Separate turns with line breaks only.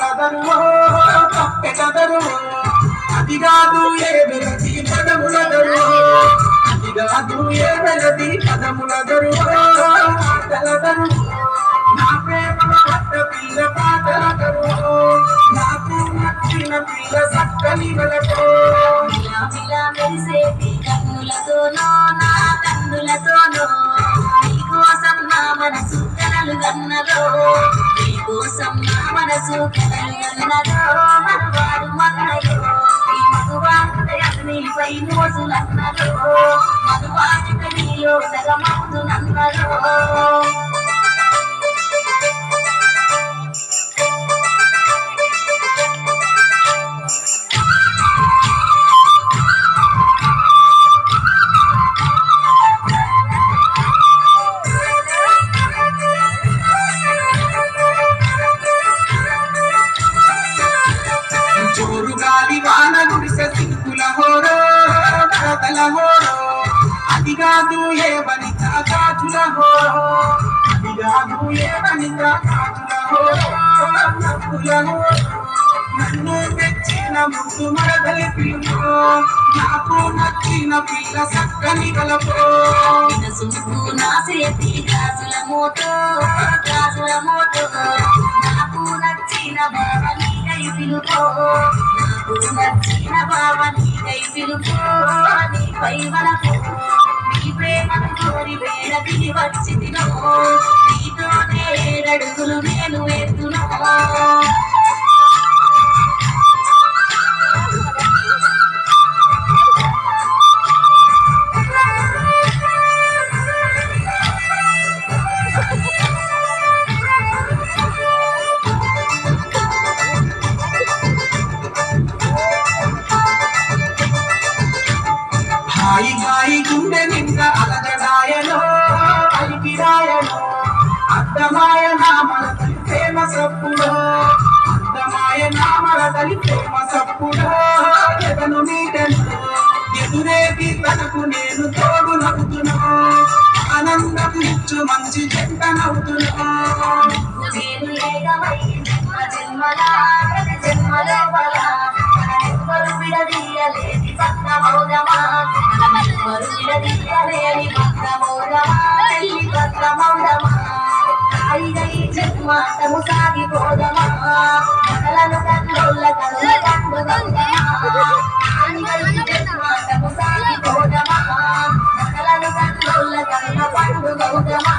పదములదరువో తప్పెదరువో అది కాదు ఏ వెలది పదములదరువో అది కాదు ఏ వెలది పదములదరువో ఆటలదరువో నా ప్రేమ వద్ద పిల్ల పాటలదరువో నాకు నచ్చిన పిల్ల సక్కని వెలకో
ఇలా మెరిసేటి కన్నులతోనో నా కన్నులతోనో నీకోసం నా మనసు కలలు గన్నదో నీకోసం నా మనసు కలలు గన్నదో మనవాడు మన్నదో ఈ మగువాడిపై మోజులన్నదో మగువాడిక నీలో సగమవుతున్నదో
గాలి వాన గుడిసె సిక్కుల హోరో కథల హోరో అది కాదు ఏ వనిత కాజుల హోరో అది కాదు ఏ వనిత కాజుల హోరో నవ్వుల హోరో నన్ను తెచ్చిన ముద్దు మరదలి పిలుపు నాకు నచ్చిన పిల్ల సక్కని కలపో
సుంపు నా చేతి గాజుల మోతో గాజుల మోతో నాకు నచ్చిన బావ నీకై పిలుపో నాకు నచ్చిన బావ నీకై పిలుపో నీపై వలపో నీ ప్రేమను కోరి వేడ దిగి వచ్చి తినో నీతోనే ఏడడుగులు నేను ఎత్తునో
హాయి హాయి గుండె నిండా అలగడాయలో అలికిరాయలో అద్దమాయ నామలతలి ప్రేమ సప్పుడో అద్దమాయ నామలతలి ప్రేమ సప్పుడో ఎదను మీటెను ఎదురేది తనకు నేను తోడు నవ్వుతున్నా ఆనందం ఇచ్చు మంచి జంట నవ్వుతున్నా
జన్మాటము సాగిపోదమా కలలు కన్నుల కనుల కండుదమా జన్మాటము సాగిపోదమా కలలు కన్నుల కనుల పండుగౌదమా